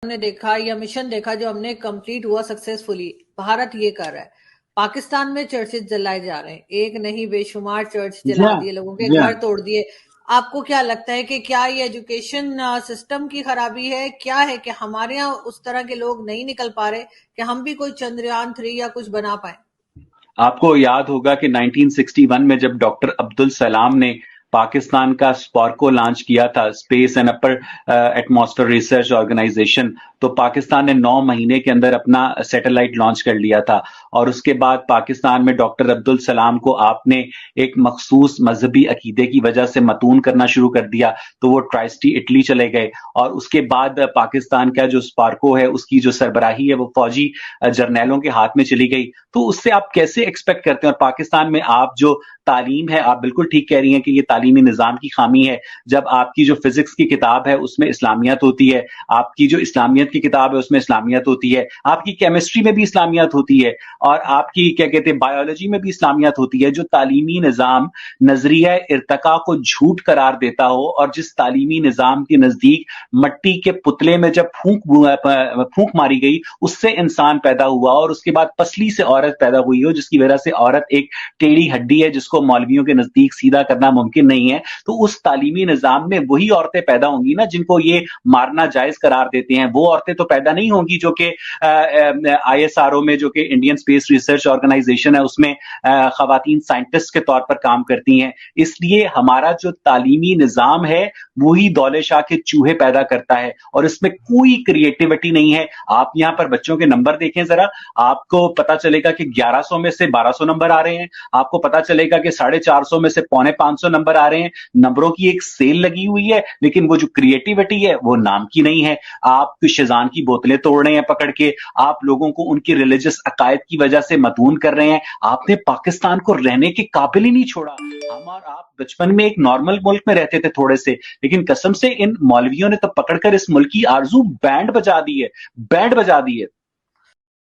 نے دیکھا یا مشن دیکھا جو ہم نے کمپلیٹ ہوا سکسیسفلی، بھارت یہ کر رہا ہے، پاکستان میں چرچز جلائے جا رہے ہیں، ایک نہیں بے شمار چرچ جلا دیے، لوگوں کے گھر توڑ دیے۔ آپ کو کیا لگتا ہے کہ کیا یہ ایجوکیشن سسٹم کی خرابی ہے، کیا ہے کہ ہمارے یہاں اس طرح کے لوگ نہیں نکل پا رہے کہ ہم بھی کوئی چندریان 3 یا کچھ بنا پائیں؟ آپ کو یاد ہوگا کہ 1961 میں جب ڈاکٹر عبدالسلام نے پاکستان کا سپارکو لانچ کیا تھا، space and upper atmosphere research organisation, تو پاکستان نے 9 مہینے کے اندر اپنا سیٹلائٹ لانچ کر لیا تھا، اور اس کے بعد پاکستان میں ڈاکٹر عبدالسلام کو آپ نے ایک مخصوص مذہبی عقیدے کی وجہ سے متون کرنا شروع کر دیا، تو وہ ٹرائسٹی اٹلی چلے گئے، اور اس کے بعد پاکستان کا جو سپارکو ہے اس کی جو سربراہی ہے وہ فوجی جرنیلوں کے ہاتھ میں چلی گئی۔ تو اس سے آپ کیسے ایکسپیکٹ کرتے ہیں؟ اور پاکستان میں آپ جو تعلیم ہے، آپ بالکل ٹھیک کہہ رہی ہیں کہ یہ تعلیمی نظام کی خامی ہے، جب آپ کی جو فزکس کی کتاب ہے اس میں اسلامیت ہوتی ہے، آپ کی جو اسلامیت کی کتاب ہے اس میں اسلامیت ہوتی ہے، آپ کی کیمسٹری میں بھی اسلامیت ہوتی ہے، اور آپ کی کیا کہتے ہیں بایولوجی میں بھی اسلامیت ہوتی ہے۔ جو تعلیمی نظام نظریہ ارتقاء کو جھوٹ قرار دیتا ہو، اور جس تعلیمی نظام کے نزدیک مٹی کے پتلے میں جب پھونک ماری گئی اس سے انسان پیدا ہوا، اور اس کے بعد پسلی سے عورت پیدا ہوئی ہو، جس کی وجہ سے عورت ایک ٹیڑھی ہڈی ہے جس کو مولویوں کے نزدیک سیدھا کرنا ممکن نہیں ہے، تو اس تعلیمی نظام میں وہی عورتیں پیدا ہوں گی نا جن کو یہ مارنا جائز قرار دیتے ہیں۔ وہ عورتیں تو پیدا نہیں ہوں گی جو کہ آئی ایس آر او میں، جو کہ انڈین اسپیس ریسرچ آرگنائزیشن ہے، اس میں خواتین سائنٹسٹ کے طور پر کام کرتی ہیں۔ اس لیے ہمارا جو تعلیمی نظام ہے وہی دولے شاہ کے چوہے پیدا کرتا ہے، اور اس میں کوئی کریٹیوٹی نہیں ہے۔ آپ یہاں پر بچوں کے نمبر دیکھیں ذرا، آپ کو پتا چلے گا کہ 1100 میں سے 1200 نمبر آ رہے ہیں، آپ کو پتا چلے گا کہ 450 میں سے 450 نمبر آ رہے ہیں۔ نمبروں کی ایک سیل لگی ہوئی ہے، لیکن وہ جو کریٹیوٹی ہے وہ نام کی نہیں ہے۔ آپ شیزان کی بوتلیں توڑ رہے ہیں پکڑ کے، آپ لوگوں کو ان کی ریلیجس عقائد کی وجہ سے مدعون کر رہے ہیں۔ آپ نے پاکستان کو رہنے کے قابل ہی نہیں چھوڑا۔ ہم اور آپ بچپن میں ایک نارمل ملک میں رہتے تھے تھوڑے سے، لیکن قسم سے ان مولویوں نے تو پکڑ کر اس ملک کی آرزو بینڈ بجا دی ہے، بینڈ بجا دی ہے۔